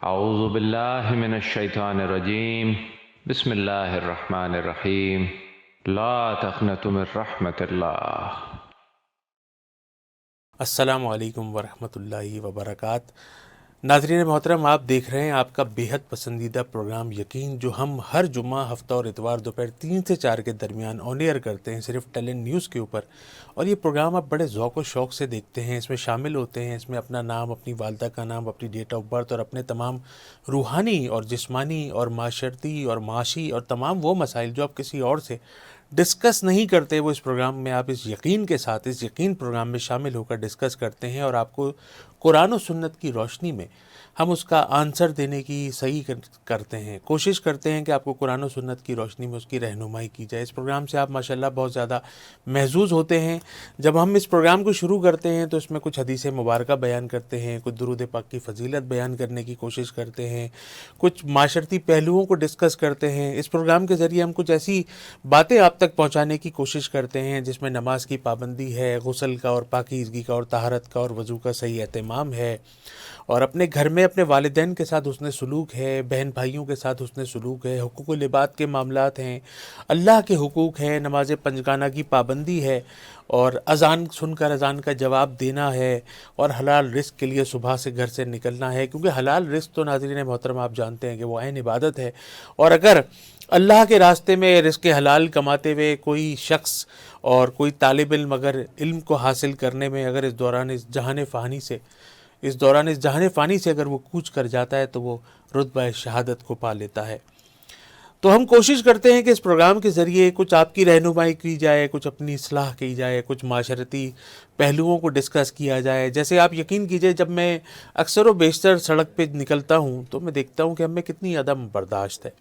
اعوذ باللہ من الشیطان الرجیم بسم اللہ الرحمن الرحیم لا تقنطوا من رحمت اللہ۔ السلام علیکم ورحمۃ اللہ وبرکاتہ۔ ناظرین محترم، آپ دیکھ رہے ہیں آپ کا بیحد پسندیدہ پروگرام یقین، جو ہم ہر جمعہ، ہفتہ اور اتوار دوپہر 3 سے 4 کے درمیان آن ایئر کرتے ہیں صرف ٹیلنٹ نیوز کے اوپر۔ اور یہ پروگرام آپ بڑے ذوق و شوق سے دیکھتے ہیں، اس میں شامل ہوتے ہیں، اس میں اپنا نام، اپنی والدہ کا نام، اپنی ڈیٹ آف برتھ اور اپنے تمام روحانی اور جسمانی اور معاشرتی اور معاشی اور تمام وہ مسائل جو آپ کسی اور سے ڈسکس نہیں کرتے، وہ اس پروگرام میں آپ اس یقین کے ساتھ، اس یقین پروگرام میں شامل ہو کر ڈسکس کرتے ہیں، اور آپ کو قرآن و سنت کی روشنی میں ہم اس کا آنسر دینے کی صحیح کرتے ہیں، کوشش کرتے ہیں کہ آپ کو قرآن و سنت کی روشنی میں اس کی رہنمائی کی جائے۔ اس پروگرام سے آپ ماشاءاللہ بہت زیادہ محظوظ ہوتے ہیں۔ جب ہم اس پروگرام کو شروع کرتے ہیں تو اس میں کچھ حدیث مبارکہ بیان کرتے ہیں، کچھ درود پاک کی فضیلت بیان کرنے کی کوشش کرتے ہیں، کچھ معاشرتی پہلوؤں کو ڈسکس کرتے ہیں۔ اس پروگرام کے ذریعے ہم کچھ ایسی باتیں آپ تک پہنچانے کی کوشش کرتے ہیں جس میں نماز کی پابندی ہے، غسل کا اور پاکیزگی کا اور طہارت کا اور وضو کا صحیح اہتمام ہے، اور اپنے گھر میں اپنے والدین کے ساتھ حسن سلوک ہے، بہن بھائیوں کے ساتھ حسن سلوک ہے، حقوق و لباد کے معاملات ہیں، اللہ کے حقوق ہیں، نماز پنجگانہ کی پابندی ہے، اور اذان سن کر اذان کا جواب دینا ہے، اور حلال رزق کے لیے صبح سے گھر سے نکلنا ہے، کیونکہ حلال رزق تو ناظرین محترم آپ جانتے ہیں کہ وہ عین عبادت ہے۔ اور اگر اللہ کے راستے میں رزق حلال کماتے ہوئے کوئی شخص اور کوئی طالب علم اگر علم کو حاصل کرنے میں اگر اس دوران اس جہان فانی سے اگر وہ کوچ کر جاتا ہے تو وہ رتبہ شہادت کو پا لیتا ہے۔ تو ہم کوشش کرتے ہیں کہ اس پروگرام کے ذریعے کچھ آپ کی رہنمائی کی جائے، کچھ اپنی اصلاح کی جائے، کچھ معاشرتی پہلوؤں کو ڈسکس کیا جائے۔ جیسے آپ یقین کیجئے، جب میں اکثر و بیشتر سڑک پہ نکلتا ہوں تو میں دیکھتا ہوں کہ ہم میں کتنی عدم برداشت ہے۔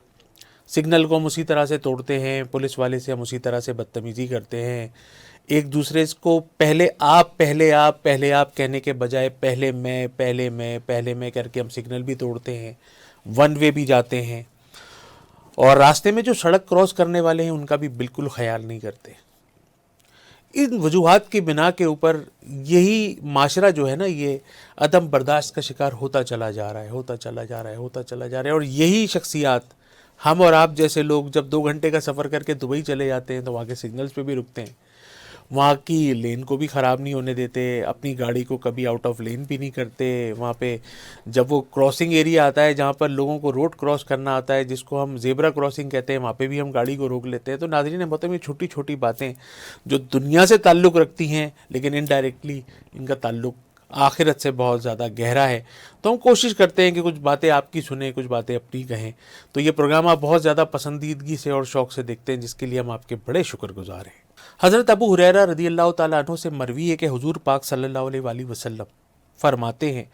سگنل کو ہم اسی طرح سے توڑتے ہیں، پولیس والے سے ہم اسی طرح سے بدتمیزی کرتے ہیں، ایک دوسرے کو پہلے آپ کہنے کے بجائے پہلے میں کر کے ہم سگنل بھی توڑتے ہیں، ون وے بھی جاتے ہیں، اور راستے میں جو سڑک کراس کرنے والے ہیں ان کا بھی بالکل خیال نہیں کرتے۔ ان وجوہات کی بنا کے اوپر یہی معاشرہ جو ہے نا، یہ عدم برداشت کا شکار ہوتا چلا جا رہا ہے، اور یہی شخصیات، ہم اور آپ جیسے لوگ جب 2 گھنٹے کا سفر کر کے دبئی چلے جاتے ہیں تو وہاں کے سگنلز پہ بھی رکتے ہیں، وہاں کی لین کو بھی خراب نہیں ہونے دیتے، اپنی گاڑی کو کبھی آؤٹ آف لین بھی نہیں کرتے۔ وہاں پہ جب وہ کراسنگ ایریا آتا ہے جہاں پر لوگوں کو روڈ کراس کرنا آتا ہے، جس کو ہم زیبرا کراسنگ کہتے ہیں، وہاں پہ بھی ہم گاڑی کو روک لیتے ہیں۔ تو ناظرین محترم، یہ چھوٹی چھوٹی باتیں جو دنیا سے تعلق رکھتی ہیں لیکن انڈائریکٹلی ان کا تعلق آخرت سے بہت زیادہ گہرا ہے۔ تو ہم کوشش کرتے ہیں کہ کچھ باتیں آپ کی سنیں، کچھ باتیں اپنی کہیں۔ تو یہ پروگرام آپ بہت زیادہ پسندیدگی سے اور شوق سے دیکھتے ہیں، جس کے لیے ہم آپ کے بڑے شکر گزار ہیں۔ حضرت ابو ہریرہ رضی اللہ تعالیٰ عنہ سے مروی ہے کہ حضور پاک صلی اللہ علیہ وآلہ وسلم فرماتے ہیں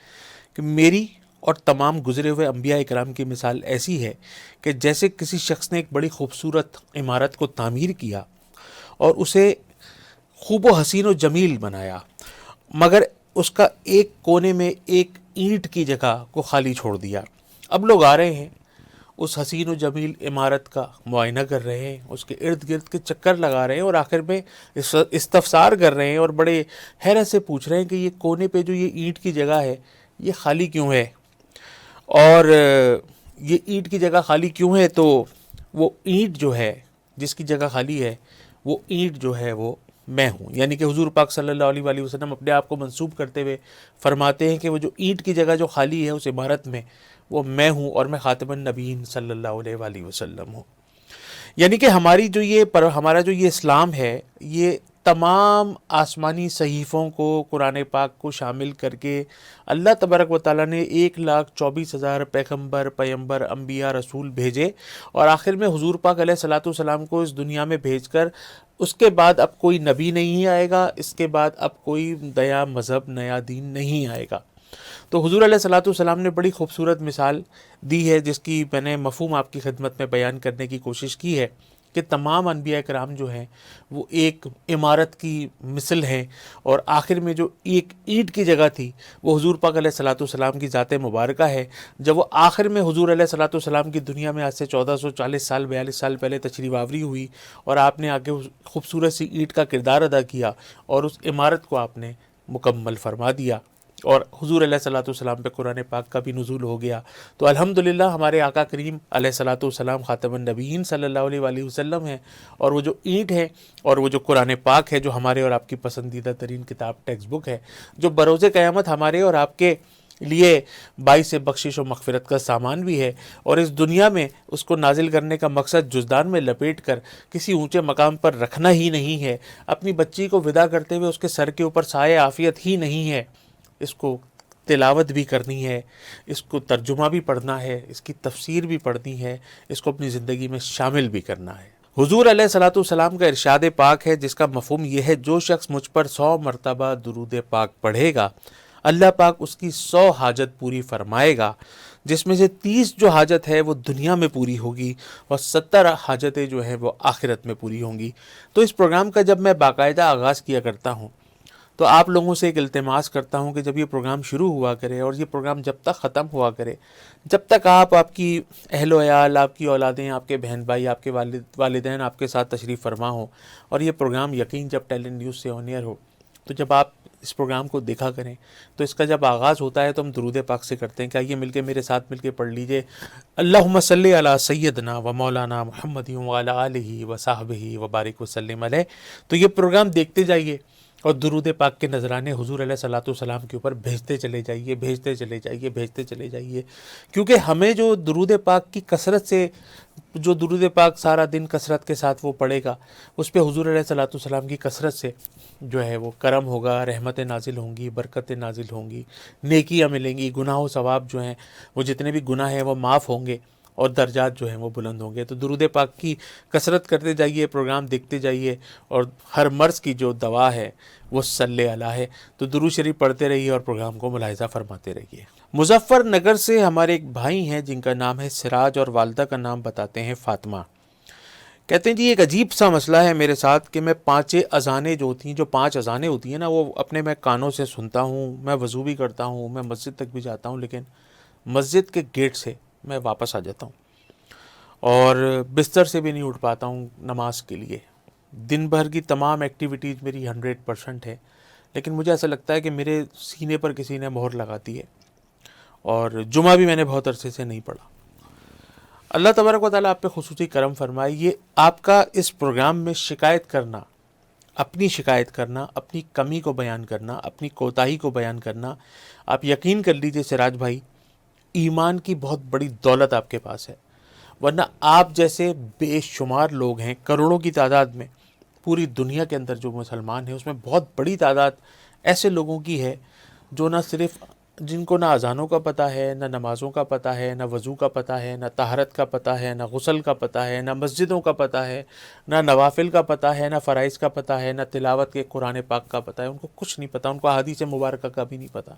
کہ میری اور تمام گزرے ہوئے انبیاء اکرام کی مثال ایسی ہے کہ جیسے کسی شخص نے ایک بڑی خوبصورت عمارت کو تعمیر کیا اور اسے خوب و حسین و جمیل بنایا، مگر اس کا ایک کونے میں ایک اینٹ کی جگہ کو خالی چھوڑ دیا۔ اب لوگ آ رہے ہیں، اس حسین و جمیل عمارت کا معائنہ کر رہے ہیں، اس کے ارد گرد کے چکر لگا رہے ہیں، اور آخر میں استفسار کر رہے ہیں اور بڑے حیرت سے پوچھ رہے ہیں کہ یہ کونے پہ جو یہ اینٹ کی جگہ ہے یہ خالی کیوں ہے، اور یہ اینٹ کی جگہ خالی کیوں ہے؟ تو وہ اینٹ جو ہے جس کی جگہ خالی ہے، وہ اینٹ جو ہے وہ میں ہوں۔ یعنی کہ حضور پاک صلی اللہ علیہ وآلہ وسلم اپنے آپ کو منسوب کرتے ہوئے فرماتے ہیں کہ وہ جو اینٹ کی جگہ جو خالی ہے اس عمارت میں، وہ میں ہوں، اور میں خاتم النبیین صلی اللہ علیہ وآلہ وسلم ہوں۔ یعنی کہ ہمارا جو یہ اسلام ہے، یہ تمام آسمانی صحیفوں کو، قرآن پاک کو شامل کر کے اللہ تبارک و تعالیٰ نے 1,24,000 پیغمبر، انبیاء، رسول بھیجے، اور آخر میں حضور پاک علیہ الصلوۃ والسلام کو اس دنیا میں بھیج کر اس کے بعد اب کوئی نبی نہیں آئے گا، اس کے بعد اب کوئی نیا مذہب، نیا دین نہیں آئے گا۔ تو حضور علیہ الصلوۃ والسلام نے بڑی خوبصورت مثال دی ہے، جس کی میں نے مفہوم آپ کی خدمت میں بیان کرنے کی کوشش کی ہے کہ تمام انبیاء کرام جو ہیں وہ ایک عمارت کی مثل ہیں، اور آخر میں جو ایک اینٹ کی جگہ تھی وہ حضور پاک علیہ الصلوۃ والسلام کی ذات مبارکہ ہے۔ جب وہ آخر میں حضور علیہ الصلوۃ والسلام کی دنیا میں آج سے 42 سال پہلے تشریف آوری ہوئی، اور آپ نے آگے خوبصورت سی اینٹ کا کردار ادا کیا اور اس عمارت کو آپ نے مکمل فرما دیا، اور حضور علیہ الصلوۃ والسلام پہ قرآن پاک کا بھی نزول ہو گیا. تو الحمدللہ ہمارے آقا کریم علیہ الصلوۃ والسلام خاتم النبیین صلی اللہ علیہ وآلہ وسلم ہیں، اور وہ جو اینٹ ہے اور وہ جو قرآن پاک ہے جو ہمارے اور آپ کی پسندیدہ ترین کتاب ٹیکسٹ بک ہے، جو بروز قیامت ہمارے اور آپ کے لیے باعث بخشش و مغفرت کا سامان بھی ہے، اور اس دنیا میں اس کو نازل کرنے کا مقصد جزدان میں لپیٹ کر کسی اونچے مقام پر رکھنا ہی نہیں ہے، اپنی بچی کو ودا کرتے ہوئے اس کے سر کے اوپر سایہ عافیت ہی نہیں ہے، اس کو تلاوت بھی کرنی ہے، اس کو ترجمہ بھی پڑھنا ہے، اس کی تفسیر بھی پڑھنی ہے، اس کو اپنی زندگی میں شامل بھی کرنا ہے. حضور علیہ الصلوۃ والسلام کا ارشاد پاک ہے جس کا مفہوم یہ ہے، جو شخص مجھ پر 100 مرتبہ درود پاک پڑھے گا اللہ پاک اس کی 100 حاجت پوری فرمائے گا، جس میں سے 30 جو حاجت ہے وہ دنیا میں پوری ہوگی اور 70 حاجتیں جو ہیں وہ آخرت میں پوری ہوں گی. تو اس پروگرام کا جب میں باقاعدہ آغاز کیا کرتا ہوں تو آپ لوگوں سے ایک التماس کرتا ہوں کہ جب یہ پروگرام شروع ہوا کرے اور یہ پروگرام جب تک ختم ہوا کرے، جب تک آپ کی اہل و عیال، آپ کی اولادیں، آپ کے بہن بھائی، آپ کے والدین آپ کے ساتھ تشریف فرما ہوں، اور یہ پروگرام یقین جب ٹیلنٹ نیوز سے آن ایئر ہو، تو جب آپ اس پروگرام کو دیکھا کریں تو اس کا جب آغاز ہوتا ہے تو ہم درود پاک سے کرتے ہیں کہ آئیے مل کے میرے ساتھ مل کے پڑھ لیجئے، اللہم صلی علی سیدنا و مولانا محمد وعلی آلہ و صحبہ وبارک وسلم علیہ. تو یہ پروگرام دیکھتے جائیے اور درود پاک کے نذرانے حضور علیہ الصلوۃ والسلام کے اوپر بھیجتے چلے جائیے، بھیجتے چلے جائیے، بھیجتے چلے جائیے، کیونکہ ہمیں جو درود پاک کی کثرت سے، جو درود پاک سارا دن کثرت کے ساتھ وہ پڑھے گا، اس پہ حضور علیہ الصلوۃ والسلام کی کثرت سے جو ہے وہ کرم ہوگا، رحمتیں نازل ہوں گی، برکتیں نازل ہوں گی، نیکیاں ملیں گی، گناہ و ثواب جو ہیں وہ جتنے بھی گناہ ہیں وہ معاف ہوں گے اور درجات جو ہیں وہ بلند ہوں گے. تو درود پاک کی کثرت کرتے جائیے، پروگرام دیکھتے جائیے، اور ہر مرض کی جو دوا ہے وہ صلی اللہ ہے. تو درود شریف پڑھتے رہیے اور پروگرام کو ملاحظہ فرماتے رہیے. مظفر نگر سے ہمارے ایک بھائی ہیں جن کا نام ہے سراج اور والدہ کا نام بتاتے ہیں فاطمہ. کہتے ہیں جی ایک عجیب سا مسئلہ ہے میرے ساتھ کہ میں 5 اذانیں جو ہوتی ہیں، جو 5 اذانیں ہوتی ہیں نا، وہ اپنے میں کانوں سے سنتا ہوں، میں وضو بھی کرتا ہوں، میں مسجد تک بھی جاتا ہوں، لیکن مسجد کے گیٹ سے میں واپس آ جاتا ہوں اور بستر سے بھی نہیں اٹھ پاتا ہوں نماز کے لیے. دن بھر کی تمام ایکٹیویٹیز میری 100% ہے، لیکن مجھے ایسا لگتا ہے کہ میرے سینے پر کسی نے مہر لگا دی ہے، اور جمعہ بھی میں نے بہت عرصے سے نہیں پڑھا. اللہ تبارک و تعالیٰ آپ پہ خصوصی کرم فرمائے. یہ آپ کا اس پروگرام میں شکایت کرنا، اپنی شکایت کرنا، اپنی کمی کو بیان کرنا، اپنی کوتاہی کو بیان کرنا، آپ یقین کر لیجئے سراج بھائی، ایمان کی بہت بڑی دولت آپ کے پاس ہے. ورنہ آپ جیسے بے شمار لوگ ہیں، کروڑوں کی تعداد میں پوری دنیا کے اندر جو مسلمان ہیں، اس میں بہت بڑی تعداد ایسے لوگوں کی ہے جو نہ صرف، جن کو نہ اذانوں کا پتہ ہے، نہ نمازوں کا پتہ ہے، نہ وضو کا پتہ ہے، نہ طہارت کا پتہ ہے، نہ غسل کا پتہ ہے، نہ مسجدوں کا پتہ ہے، نہ نوافل کا پتہ ہے، نہ فرائض کا پتہ ہے، نہ تلاوت کے قرآن پاک کا پتہ ہے. ان کو کچھ نہیں پتہ، ان کو احادیث مبارکہ کا بھی نہیں پتہ.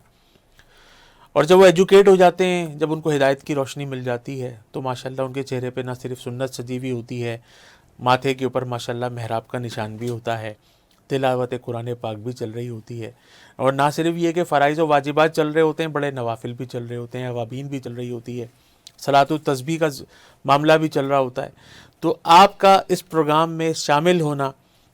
اور جب وہ ایجوکیٹ ہو جاتے ہیں، جب ان کو ہدایت کی روشنی مل جاتی ہے، تو ماشاءاللہ ان کے چہرے پہ نہ صرف سنت سجی ہوئی ہوتی ہے، ماتھے کے اوپر ماشاءاللہ محراب کا نشان بھی ہوتا ہے، تلاوت قرآن پاک بھی چل رہی ہوتی ہے، اور نہ صرف یہ کہ فرائض و واجبات چل رہے ہوتے ہیں، بڑے نوافل بھی چل رہے ہوتے ہیں، اوابین بھی چل رہی ہوتی ہے، صلاۃ و تسبیح کا معاملہ بھی چل رہا ہوتا ہے. تو آپ کا اس پروگرام میں شامل ہونا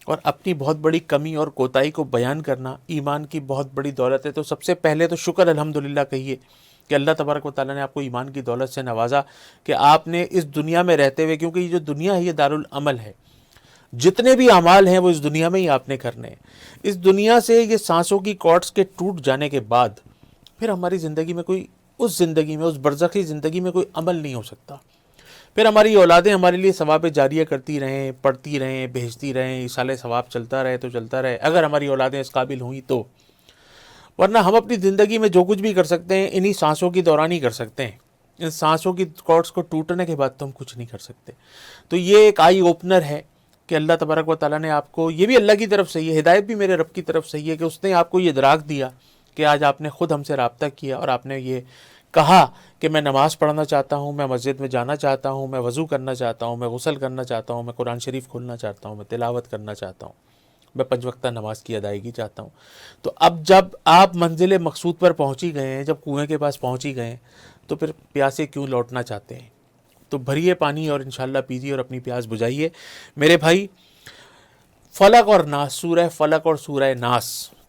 اور اپنی بہت بڑی کمی اور کوتاہی کو بیان کرنا ایمان کی بہت بڑی دولت ہے. تو سب سے پہلے تو شکر الحمدللہ کہیے کہ اللہ تبارک و تعالیٰ نے آپ کو ایمان کی دولت سے نوازا کہ آپ نے اس دنیا میں رہتے ہوئے، کیونکہ یہ جو دنیا ہے یہ دارالعمل ہے، جتنے بھی اعمال ہیں وہ اس دنیا میں ہی آپ نے کرنے ہیں. اس دنیا سے یہ سانسوں کی کارڈز کے ٹوٹ جانے کے بعد پھر ہماری زندگی میں کوئی، اس زندگی میں، اس برزخی زندگی میں کوئی عمل نہیں ہو سکتا. پھر ہماری اولادیں ہمارے لیے ثواب جاریہ کرتی رہیں، پڑھتی رہیں، بھیجتی رہیں، ایصال ثواب چلتا رہے تو چلتا رہے، اگر ہماری اولادیں اس قابل ہوئیں تو. ورنہ ہم اپنی زندگی میں جو کچھ بھی کر سکتے ہیں انہی سانسوں کی دوران ہی کر سکتے ہیں. ان سانسوں کی کارڈز کو ٹوٹنے کے بعد تو ہم کچھ نہیں کر سکتے. تو یہ ایک آئی اوپنر ہے کہ اللہ تبارک و تعالیٰ نے آپ کو، یہ بھی اللہ کی طرف سے ہی ہے، ہدایت بھی میرے رب کی طرف سے ہی ہے کہ اس نے آپ کو یہ ادراک دیا کہ آج آپ نے خود ہم سے رابطہ کیا اور آپ نے یہ کہا کہ میں نماز پڑھنا چاہتا ہوں، میں مسجد میں جانا چاہتا ہوں، میں وضو کرنا چاہتا ہوں، میں غسل کرنا چاہتا ہوں، میں قرآن شریف کھولنا چاہتا ہوں، میں تلاوت کرنا چاہتا ہوں، میں 5 وقتہ نماز کی ادائیگی چاہتا ہوں. تو اب جب آپ منزل مقصود پر پہنچی گئے ہیں، جب کنویں کے پاس پہنچی گئے ہیں، تو پھر پیاسے کیوں لوٹنا چاہتے ہیں؟ تو بھریے پانی اور انشاءاللہ پیجیے اور اپنی پیاس بجھائیے. میرے بھائی، فلق اور ناس، سورہ فلق اور سورہ ناس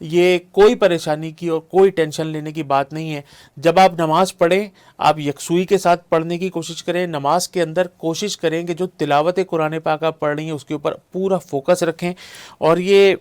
یہ کوئی پریشانی کی اور کوئی ٹینشن لینے کی بات نہیں ہے. جب آپ نماز پڑھیں آپ یکسوئی کے ساتھ پڑھنے کی کوشش کریں. نماز کے اندر کوشش کریں کہ جو تلاوت قرآن پاک آپ پڑھ رہی ہیں اس کے اوپر پورا فوکس رکھیں. اور یہ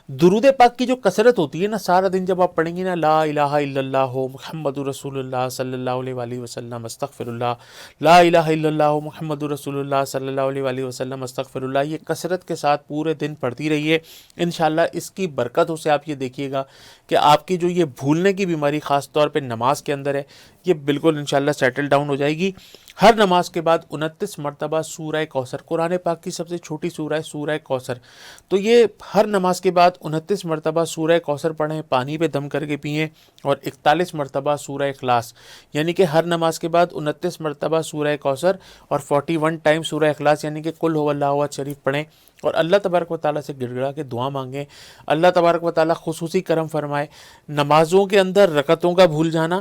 درود پاک کی جو کثرت ہوتی ہے نا، سارا دن جب آپ پڑھیں گی نا، لا الہ الا اللہ محمد رسول اللہ صلی اللہ علیہ وآلہ وسلم استغفر اللہ، لا الہ الا اللہ محمد رسول اللہ صلی اللہ علیہ وآلہ وسلم استغفر اللہ، یہ کثرت کے ساتھ پورے دن پڑھتی رہیے. انشاءاللہ اس کی برکتوں سے آپ یہ دیکھیے گا کہ آپ کی جو یہ بھولنے کی بیماری خاص طور پہ نماز کے اندر ہے، یہ بالکل انشاءاللہ سیٹل ڈاؤن ہو جائے گی. ہر نماز کے بعد 29 مرتبہ سورہ کوثر، قرآن پاک کی سب سے چھوٹی سورہ ہے سورہ کوثر، تو یہ ہر نماز کے بعد 29 مرتبہ سورہ کوثر پڑھیں، پانی پہ دم کر کے پئیں. اور 41 مرتبہ سورہ اخلاص، یعنی کہ ہر نماز کے بعد 29 مرتبہ سورہ کوثر اور 41 ٹائم سورہ اخلاص یعنی کہ قل هو اللہ احد شریف پڑھیں. اور اللہ تبارک و تعالیٰ سے گڑ گڑا کے دعا مانگیں. اللہ تبارک و تعالیٰ خصوصی کرم فرمائے. نمازوں کے اندر رکعتوں کا بھول جانا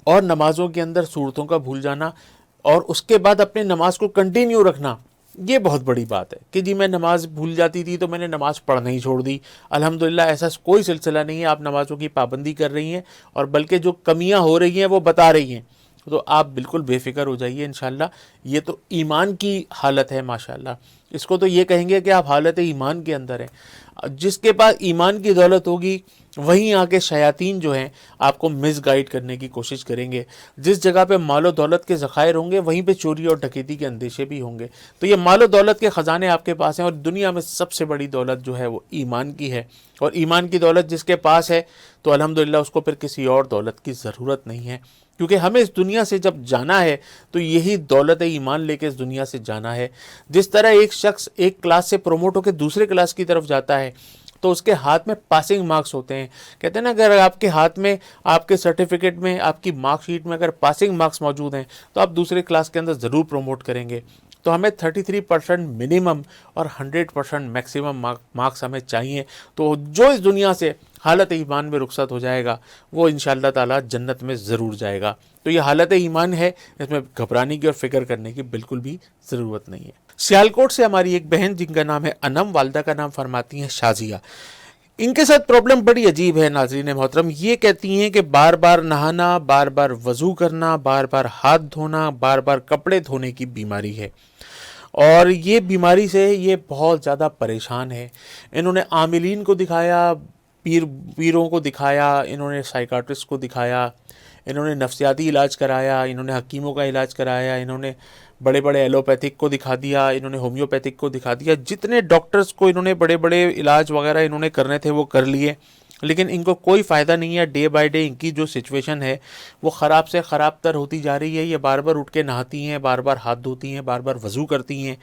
اور نمازوں کے اندر سورتوں کا بھول جانا اور اس کے بعد اپنے نماز کو کنٹینیو رکھنا، یہ بہت بڑی بات ہے کہ جی میں نماز بھول جاتی تھی تو میں نے نماز پڑھنا ہی چھوڑ دی. الحمدللہ ایسا کوئی سلسلہ نہیں ہے. آپ نمازوں کی پابندی کر رہی ہیں اور بلکہ جو کمیاں ہو رہی ہیں وہ بتا رہی ہیں، تو آپ بالکل بے فکر ہو جائیے. انشاءاللہ یہ تو ایمان کی حالت ہے. ماشاءاللہ اس کو تو یہ کہیں گے کہ آپ حالت ایمان کے اندر ہیں. جس کے پاس ایمان کی دولت ہوگی وہیں آ کے شیاطین جو ہیں آپ کو مس گائیڈ کرنے کی کوشش کریں گے. جس جگہ پہ مال و دولت کے ذخائر ہوں گے وہیں پہ چوری اور ڈکیتی کے اندیشے بھی ہوں گے. تو یہ مال و دولت کے خزانے آپ کے پاس ہیں اور دنیا میں سب سے بڑی دولت جو ہے وہ ایمان کی ہے. اور ایمان کی دولت جس کے پاس ہے تو الحمدللہ اس کو پھر کسی اور دولت کی ضرورت نہیں ہے، کیونکہ ہمیں اس دنیا سے جب جانا ہے تو یہی دولت ایمان لے کے اس دنیا سے جانا ہے. جس طرح ایک شخص ایک کلاس سے پروموٹ ہو کے دوسرے کلاس کی طرف جاتا ہے تو اس کے ہاتھ میں پاسنگ مارکس ہوتے ہیں. کہتے ہیں نا اگر آپ کے ہاتھ میں آپ کے سرٹیفکیٹ میں آپ کی مارک شیٹ میں اگر پاسنگ مارکس موجود ہیں تو آپ دوسرے کلاس کے اندر ضرور پروموٹ کریں گے. تو ہمیں 33% منیمم اور 100% میکسیمم مارکس ہمیں چاہیے. تو جو اس دنیا سے حالت ایمان میں رخصت ہو جائے گا وہ انشاءاللہ تعالی جنت میں ضرور جائے گا. تو یہ حالت ایمان ہے، اس میں گھبرانے کی اور فکر کرنے کی بالکل بھی ضرورت نہیں ہے. سیالکوٹ سے ہماری ایک بہن جن کا نام ہے انم، والدہ کا نام فرماتی ہیں شازیہ. ان کے ساتھ پرابلم بڑی عجیب ہے ناظرین محترم. یہ کہتی ہیں کہ بار بار نہانا، بار بار وضو کرنا، بار بار ہاتھ دھونا، بار بار کپڑے دھونے کی بیماری ہے اور یہ بیماری سے یہ بہت زیادہ پریشان ہے. انہوں نے عاملین کو دکھایا، پیروں کو دکھایا، انہوں نے سائیکاٹرسٹ کو دکھایا، انہوں نے نفسیاتی علاج کرایا، انہوں نے حکیموں کا علاج کرایا، انہوں نے بڑے بڑے ایلوپیتھک کو دکھا دیا، انہوں نے ہومیوپیتھک کو دکھا دیا. جتنے ڈاکٹرز کو انہوں نے بڑے بڑے علاج وغیرہ انہوں نے کرنے تھے وہ کر لیے، لیکن ان کو کوئی فائدہ نہیں ہے. ڈے بائی ڈے ان کی جو سچویشن ہے وہ خراب سے خراب تر ہوتی جا رہی ہے. یہ بار بار اٹھ کے نہاتی ہیں، بار بار ہاتھ دھوتی ہیں، بار بار وضو کرتی ہیں،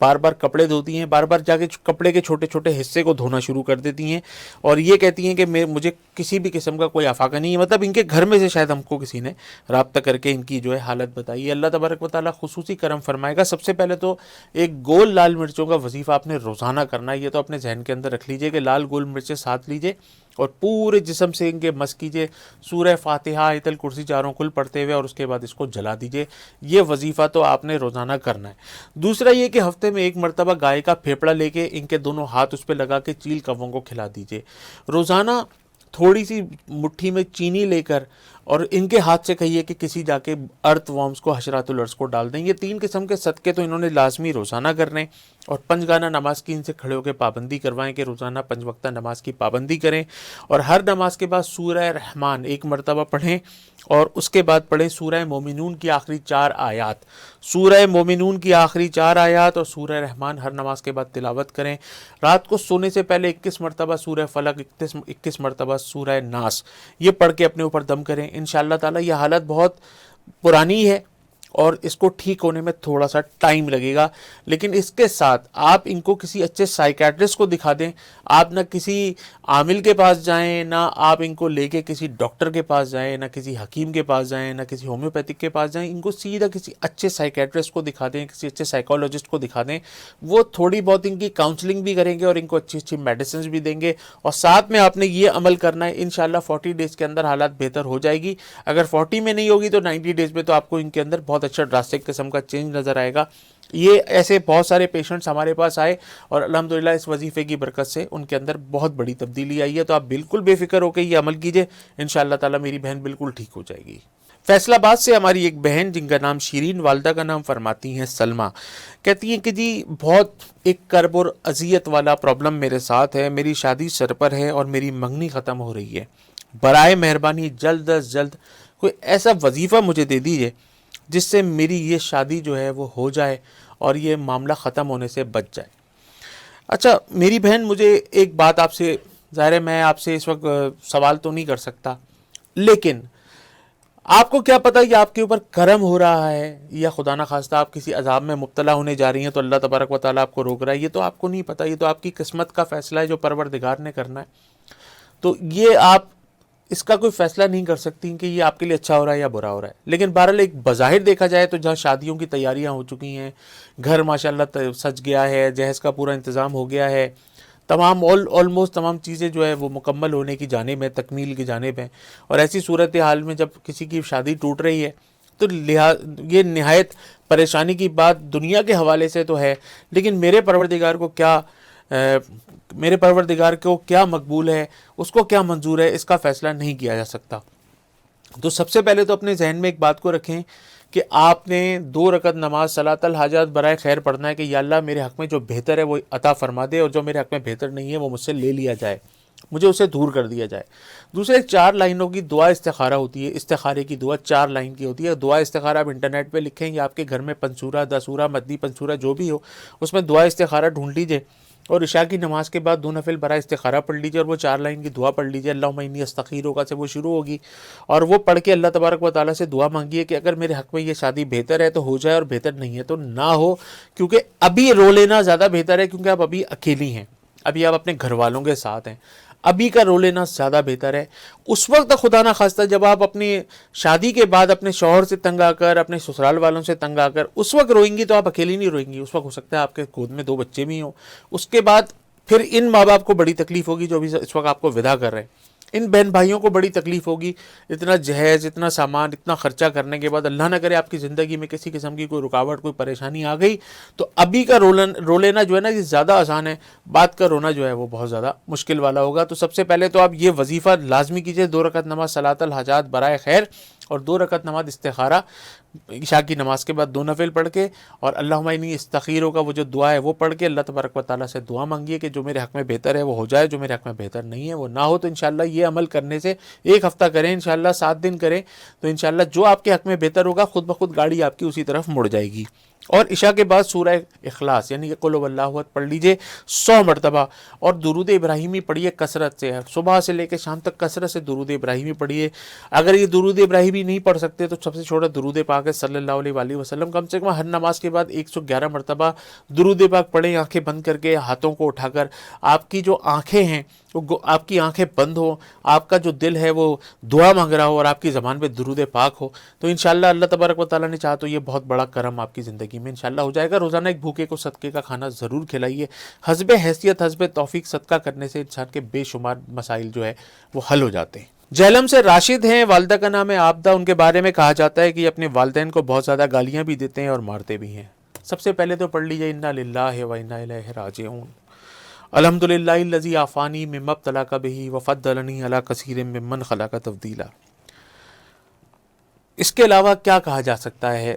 بار بار کپڑے دھوتی ہیں، بار بار جا کے کپڑے کے چھوٹے چھوٹے حصے کو دھونا شروع کر دیتی ہیں اور یہ کہتی ہیں کہ مجھے کسی بھی قسم کا کوئی آفاقہ نہیں ہے. مطلب ان کے گھر میں سے شاید ہم کو کسی نے رابطہ کر کے ان کی جو ہے حالت بتائی ہے. اللہ تبارک و تعالیٰ خصوصی کرم فرمائے گا. سب سے پہلے تو ایک گول لال مرچوں کا وظیفہ آپ نے روزانہ کرنا ہے. یہ تو اپنے ذہن کے اندر رکھ لیجئے کہ لال گول مرچیں ساتھ لیجئے اور پورے جسم سے ان کے مس کیجئے. سورہ فاتحہ، آیت الکرسی چاروں کل پڑھتے ہوئے اور اس کے بعد اس کو جلا دیجئے. یہ وظیفہ تو آپ نے روزانہ کرنا ہے. دوسرا یہ کہ ہفتے میں ایک مرتبہ گائے کا پھیپڑا لے کے ان کے دونوں ہاتھ اس پہ لگا کے چیل کووں کو کھلا دیجئے. روزانہ تھوڑی سی مٹھی میں چینی لے کر اور ان کے ہاتھ سے کہیے کہ کسی جا کے ارتھ وارمز کو، حشرات الارض کو ڈال دیں. یہ 3 قسم کے صدقے تو انہوں نے لازمی روزانہ کرنے اور 5 گانا نماز کی ان سے کھڑے ہو کے پابندی کروائیں کہ روزانہ 5 وقتہ نماز کی پابندی کریں اور ہر نماز کے بعد سورہ رحمان ایک مرتبہ پڑھیں اور اس کے بعد پڑھیں سورہ مومنون کی آخری 4 آیات. سورہ مومنون کی آخری 4 آیات اور سورہ رحمان ہر نماز کے بعد تلاوت کریں. رات کو سونے سے پہلے 21 مرتبہ سورہ فلق، 21 مرتبہ سورہ ناس یہ پڑھ کے اپنے اوپر دم کریں. انشاءاللہ تعالی یہ حالت بہت پرانی ہے اور اس کو ٹھیک ہونے میں تھوڑا سا ٹائم لگے گا، لیکن اس کے ساتھ آپ ان کو کسی اچھے سائیکیٹرسٹ کو دکھا دیں. آپ نہ کسی عامل کے پاس جائیں، نہ آپ ان کو لے کے کسی ڈاکٹر کے پاس جائیں، نہ کسی حکیم کے پاس جائیں، نہ کسی ہومیوپیتھک کے پاس جائیں. ان کو سیدھا کسی اچھے سائیکیٹرسٹ کو دکھا دیں، کسی اچھے سائیکالوجسٹ کو دکھا دیں. وہ تھوڑی بہت ان کی کاؤنسلنگ بھی کریں گے اور ان کو اچھی اچھی میڈیسنز بھی دیں گے اور ساتھ میں آپ نے یہ عمل کرنا ہے. انشاءاللہ 40 ڈیز کے اندر حالات بہتر ہو جائے گی. اگر 40 میں نہیں ہوگی تو 90 ڈیز میں تو آپ کو ان کے اندر بہت اچھا ڈراسٹک قسم کا چینج نظر آئے گا. یہ ایسے بہت سارے پیشنٹس ہمارے پاس آئے اور الحمدللہ اس وظیفے کی برکت سے ان کے اندر بہت بڑی تبدیلی آئی ہے. تو آپ بالکل بے فکر ہو کے یہ عمل کیجئے, انشاءاللہ تعالی میری بہن بالکل ٹھیک ہو جائے گی. فیصل آباد سے ہماری ایک بہن جن کا نام شیرین, والدہ کا نام فرماتی ہیں سلمہ, کہتی ہیں کہ جی بہت ایک کرب اور اذیت والا پرابلم میرے ساتھ ہے, میری شادی سر پر ہے اور میری منگنی ختم ہو رہی ہے, برائے مہربانی جلد از جلد کوئی ایسا وظیفہ مجھے دے دیجیے جس سے میری یہ شادی جو ہے وہ ہو جائے اور یہ معاملہ ختم ہونے سے بچ جائے. اچھا میری بہن, مجھے ایک بات آپ سے, ظاہر ہے میں آپ سے اس وقت سوال تو نہیں کر سکتا, لیکن آپ کو کیا پتہ یہ آپ کے اوپر کرم ہو رہا ہے یا خدا نہ خواستہ آپ کسی عذاب میں مبتلا ہونے جا رہی ہیں تو اللہ تبارک و تعالیٰ آپ کو روک رہا ہے, یہ تو آپ کو نہیں پتہ, یہ تو آپ کی قسمت کا فیصلہ ہے جو پروردگار نے کرنا ہے. تو یہ آپ اس کا کوئی فیصلہ نہیں کر سکتی کہ یہ آپ کے لیے اچھا ہو رہا ہے یا برا ہو رہا ہے. لیکن بہرحال ایک بظاہر دیکھا جائے تو جہاں شادیوں کی تیاریاں ہو چکی ہیں, گھر ماشاءاللہ سج گیا ہے, جہیز کا پورا انتظام ہو گیا ہے, تمام آلموسٹ تمام چیزیں جو ہے وہ مکمل ہونے کی جانب ہیں, تکمیل کی جانب ہیں, اور ایسی صورتحال میں جب کسی کی شادی ٹوٹ رہی ہے تو یہ نہایت پریشانی کی بات دنیا کے حوالے سے تو ہے, لیکن میرے پروردگار کو کیا مقبول ہے, اس کو کیا منظور ہے, اس کا فیصلہ نہیں کیا جا سکتا. تو سب سے پہلے تو اپنے ذہن میں ایک بات کو رکھیں کہ آپ نے 2 رکعت نماز صلاۃ الحاجات برائے خیر پڑھنا ہے کہ یا اللہ میرے حق میں جو بہتر ہے وہ عطا فرما دے, اور جو میرے حق میں بہتر نہیں ہے وہ مجھ سے لے لیا جائے, مجھے اسے دور کر دیا جائے. دوسرے 4 لائنوں کی دعا استخارہ ہوتی ہے, استخارے کی دعا 4 لائن کی ہوتی ہے. دعا استخارہ آپ انٹرنیٹ پہ لکھیں یا آپ کے گھر میں پنسورہ, دسورہ, مدنی پنسورہ جو بھی ہو اس میں دعا استخارہ ڈھونڈ لیجئے, اور عشاء کی نماز کے بعد 2 نفل برائے استخارہ پڑھ لیجئے اور وہ 4 لائن کی دعا پڑھ لیجئے. اللہم انی استخیرک سے وہ شروع ہوگی, اور وہ پڑھ کے اللہ تبارک و تعالیٰ سے دعا مانگیے کہ اگر میرے حق میں یہ شادی بہتر ہے تو ہو جائے, اور بہتر نہیں ہے تو نہ ہو, کیونکہ ابھی رو لینا زیادہ بہتر ہے, کیونکہ آپ ابھی اکیلی ہیں, ابھی آپ اپنے گھر والوں کے ساتھ ہیں, ابھی کا رو لینا زیادہ بہتر ہے. اس وقت خدا نہ خواستہ جب آپ اپنی شادی کے بعد اپنے شوہر سے تنگ آ کر, اپنے سسرال والوں سے تنگ آ کر اس وقت روئیں گی تو آپ اکیلی نہیں روئیں گی, اس وقت ہو سکتا ہے آپ کے گود میں 2 بچے بھی ہوں. اس کے بعد پھر ان ماں باپ کو بڑی تکلیف ہوگی جو بھی اس وقت آپ کو ودا کر رہے ہیں, ان بہن بھائیوں کو بڑی تکلیف ہوگی. اتنا جہیز, اتنا سامان, اتنا خرچہ کرنے کے بعد اللہ نہ کرے آپ کی زندگی میں کسی قسم کی کوئی رکاوٹ, کوئی پریشانی آ گئی تو ابھی کا رو لینا جو ہے نا یہ زیادہ آسان ہے, بعد کا رونا جو ہے وہ بہت زیادہ مشکل والا ہوگا. تو سب سے پہلے تو آپ یہ وظیفہ لازمی کیجئے, 2 رکعت نماز صلاۃ الحاجات برائے خیر اور 2 رکعت نماز استخارہ عشاء کی نماز کے بعد 2 نفل پڑھ کے, اور اللہم انی استخیرک کا وہ جو دعا ہے وہ پڑھ کے اللہ تبارک و تعالیٰ سے دعا مانگیے کہ جو میرے حق میں بہتر ہے وہ ہو جائے, جو میرے حق میں بہتر نہیں ہے وہ نہ ہو. تو انشاءاللہ یہ عمل کرنے سے 1 ہفتہ کریں, انشاءاللہ 7 دن کریں, تو انشاءاللہ جو آپ کے حق میں بہتر ہوگا خود بخود گاڑی آپ کی اسی طرف مڑ جائے گی. اور عشاء کے بعد سورہ اخلاص یعنی کہ قل هو اللہ احد پڑھ لیجئے 100 مرتبہ, اور درود ابراہیمی پڑھیے کثرت سے, صبح سے لے کے شام تک کثرت سے درود ابراہیمی پڑھیے. اگر یہ درود ابراہیمی نہیں پڑھ سکتے تو سب سے چھوٹا درود پاک ہے صلی اللہ علیہ وآلہ وسلم, کم سے کم ہر نماز کے بعد 111 مرتبہ درود پاک پڑھیں, آنکھیں بند کر کے, ہاتھوں کو اٹھا کر. آپ کی جو آنکھیں ہیں آپ کی آنکھیں بند ہو, آپ کا جو دل ہے وہ دعا مانگ رہا ہو, اور آپ کی زبان پہ درود پاک ہو, تو انشاءاللہ اللہ تبارک و تعالیٰ نے چاہا تو یہ بہت بڑا کرم آپ کی زندگی میں انشاءاللہ ہو جائے گا. روزانہ ایک بھوکے کو صدقے کا کھانا ضرور کھلائیے, حسب حیثیت حسب توفیق صدقہ کرنے سے انسان کے بے شمار مسائل جو ہے وہ حل ہو جاتے ہیں. جہلم سے راشد ہیں, والدہ کا نام ہے عابدہ. ان کے بارے میں کہا جاتا ہے کہ یہ اپنے والدین کو بہت زیادہ گالیاں بھی دیتے ہیں اور مارتے بھی ہیں. سب سے پہلے تو پڑھ لیجئے انا للہ و انا الیہ راجعون, الحمدللہ الذی عافانی مما ابتلاک بہ وفضلنی علی کثیر ممن خلق تفضیلا. اس کے علاوہ کیا کہا جا سکتا ہے؟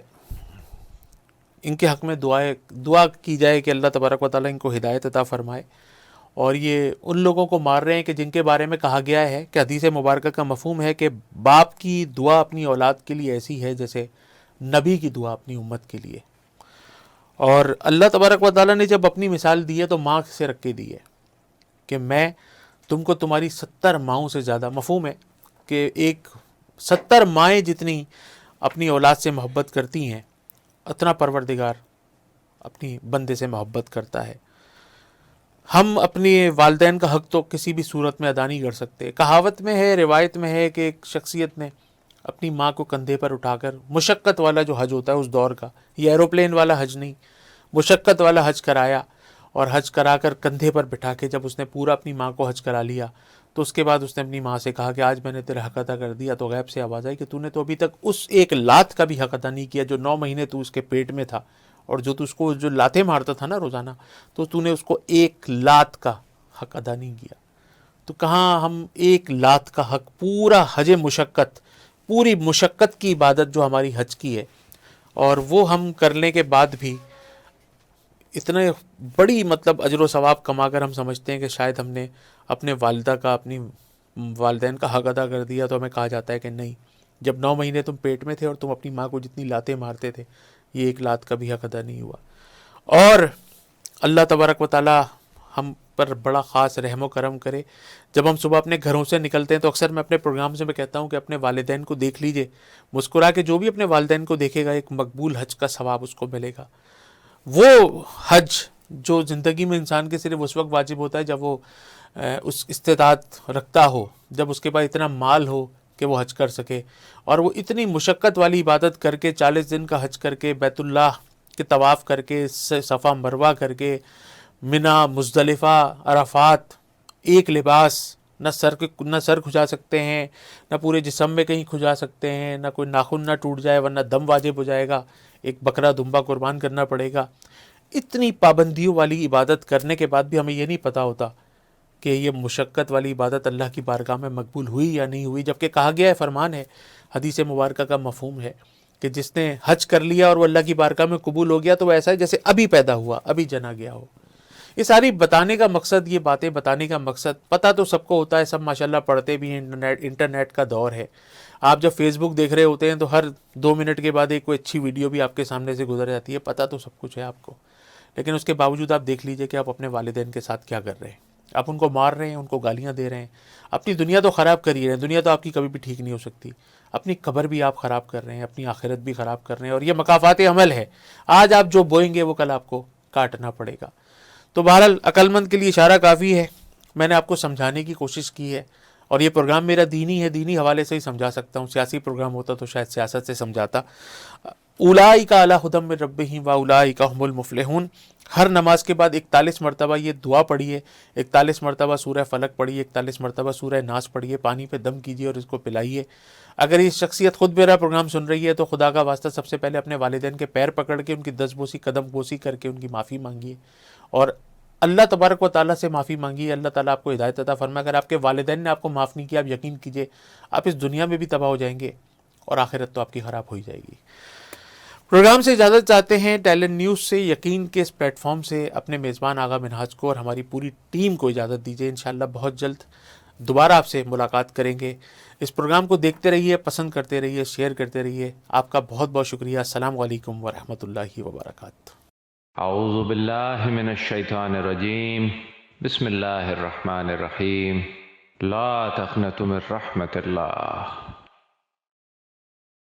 ان کے حق میں دعا کی جائے کہ اللہ تبارک و تعالیٰ ان کو ہدایت عطا فرمائے. اور یہ ان لوگوں کو مار رہے ہیں کہ جن کے بارے میں کہا گیا ہے کہ حدیث مبارکہ کا مفہوم ہے کہ باپ کی دعا اپنی اولاد کے لیے ایسی ہے جیسے نبی کی دعا اپنی امت کے لیے. اور اللہ تبارک و تعالیٰ نے جب اپنی مثال دی ہے تو ماں سے رکھ کے دی ہے کہ میں تم کو تمہاری 70 ماؤں سے زیادہ, مفہوم ہے کہ ایک 70 مائیں جتنی اپنی اولاد سے محبت کرتی ہیں اتنا پروردگار اپنی بندے سے محبت کرتا ہے. ہم اپنی والدین کا حق تو کسی بھی صورت میں ادا نہیں کر سکتے. کہاوت میں ہے, روایت میں ہے کہ ایک شخصیت نے اپنی ماں کو کندھے پر اٹھا کر, مشقت والا جو حج ہوتا ہے اس دور کا, یہ ایروپلین والا حج نہیں, مشقت والا حج کرایا, اور حج کرا کر کندھے پر بٹھا کے جب اس نے پورا اپنی ماں کو حج کرا لیا تو اس کے بعد اس نے اپنی ماں سے کہا کہ آج میں نے تیرا حق ادا کر دیا. تو غیب سے آواز آئی کہ تو نے تو ابھی تک اس 1 لات کا بھی حق ادا نہیں کیا جو 9 مہینے تو اس کے پیٹ میں تھا, اور جو تو اس کو جو لاتیں مارتا تھا نا روزانہ، تو نے اس کو 1 لات کا حق ادا نہیں کیا. تو کہاں ہم 1 لات کا حق، پورا حج مشقت، پوری مشقت کی عبادت جو ہماری حج کی ہے، اور وہ ہم کرنے کے بعد بھی اتنے بڑی مطلب اجر و ثواب کما کر ہم سمجھتے ہیں کہ شاید ہم نے اپنے والدہ کا، اپنی والدین کا حق ادا کر دیا. تو ہمیں کہا جاتا ہے کہ نہیں، جب 9 مہینے تم پیٹ میں تھے اور تم اپنی ماں کو جتنی لاتیں مارتے تھے، یہ 1 لات کا بھی حق ادا نہیں ہوا. اور اللہ تبارک و تعالی ہم پر بڑا خاص رحم و کرم کرے. جب ہم صبح اپنے گھروں سے نکلتے ہیں تو اکثر میں اپنے پروگرام سے میں کہتا ہوں کہ اپنے والدین کو دیکھ لیجئے، مسکرا کے جو بھی اپنے والدین کو دیکھے گا ایک مقبول حج کا ثواب اس کو ملے گا. وہ حج جو زندگی میں انسان کے صرف اس وقت واجب ہوتا ہے جب وہ اس استطاعت رکھتا ہو، جب اس کے پاس اتنا مال ہو کہ وہ حج کر سکے، اور وہ اتنی مشقت والی عبادت کر کے 40 دن کا حج کر کے بیت اللہ کے طواف کر کے صفا مروہ کر کے منی، مزدلفہ، عرفات، ایک لباس، نہ سر کھجا سکتے ہیں، نہ پورے جسم میں کہیں کھجا سکتے ہیں، نہ کوئی ناخن نہ ٹوٹ جائے ورنہ دم واجب ہو جائے گا، ایک بکرا دمبا قربان کرنا پڑے گا. اتنی پابندیوں والی عبادت کرنے کے بعد بھی ہمیں یہ نہیں پتا ہوتا کہ یہ مشقت والی عبادت اللہ کی بارگاہ میں مقبول ہوئی یا نہیں ہوئی. جبکہ کہا گیا ہے، فرمان ہے، حدیث مبارکہ کا مفہوم ہے کہ جس نے حج کر لیا اور وہ اللہ کی بارگاہ میں قبول ہو گیا تو وہ ایسا ہے جیسے ابھی پیدا ہوا، ابھی جنا گیا ہو. یہ ساری بتانے کا مقصد، یہ باتیں بتانے کا مقصد، پتہ تو سب کو ہوتا ہے، سب ماشاءاللہ پڑھتے بھی ہیں، انٹرنیٹ کا دور ہے. آپ جب فیس بک دیکھ رہے ہوتے ہیں تو ہر 2 منٹ کے بعد ایک کوئی اچھی ویڈیو بھی آپ کے سامنے سے گزر جاتی ہے. پتہ تو سب کچھ ہے آپ کو، لیکن اس کے باوجود آپ دیکھ لیجئے کہ آپ اپنے والدین کے ساتھ کیا کر رہے ہیں. آپ ان کو مار رہے ہیں، ان کو گالیاں دے رہے ہیں، اپنی دنیا تو خراب کر ہی رہے ہیں. دنیا تو آپ کی کبھی بھی ٹھیک نہیں ہو سکتی، اپنی قبر بھی آپ خراب کر رہے ہیں، اپنی آخرت بھی خراب کر رہے ہیں. اور یہ مکافات عمل ہے، آج آپ جو بوئیں گے وہ کل آپ کو کاٹنا پڑے گا. تو بہرحال عقل مند کے لیے اشارہ کافی ہے. میں نے آپ کو سمجھانے کی کوشش کی ہے، اور یہ پروگرام میرا دینی ہے، دینی حوالے سے ہی سمجھا سکتا ہوں. سیاسی پروگرام ہوتا تو شاید سیاست سے سمجھاتا. اولئک علی ھدی من ربہم واولئک ھم المفلحون. ہر نماز کے بعد 41 مرتبہ یہ دعا پڑھیے، 41 مرتبہ سورہ فلق پڑھیے، 41 مرتبہ سورہ ناس پڑھیے، پانی پہ دم کیجیے اور اس کو پلائیے. اگر یہ شخصیت خود میرا پروگرام سن رہی ہے تو خدا کا واسطہ سب سے پہلے اپنے والدین کے پیر پکڑ کے ان کی دست بوسی، قدم بوسی کر کے ان کی معافی مانگیے، اور اللہ تبارک و تعالیٰ سے معافی مانگیے. اللہ تعالیٰ آپ کو ہدایت عطا فرمائے. اگر آپ کے والدین نے آپ کو معاف نہیں کیا، آپ یقین کیجئے آپ اس دنیا میں بھی تباہ ہو جائیں گے اور آخرت تو آپ کی خراب ہو ہی جائے گی. پروگرام سے اجازت چاہتے ہیں ٹیلنٹ نیوز سے، یقین کے اس پلیٹ فارم سے اپنے میزبان آغا منہاج کو اور ہماری پوری ٹیم کو اجازت دیجیے. انشاءاللہ بہت جلد دوبارہ آپ سے ملاقات کریں گے. اس پروگرام کو دیکھتے رہیے، پسند کرتے رہیے، شیئر کرتے رہیے. آپ کا بہت بہت شکریہ. السلام علیکم ورحمۃ اللہ وبرکاتہ. اعوذ باللہ من الشیطان الرجیم. بسم اللہ الرحمن الرحیم. لا تقنطوا من رحمت اللہ.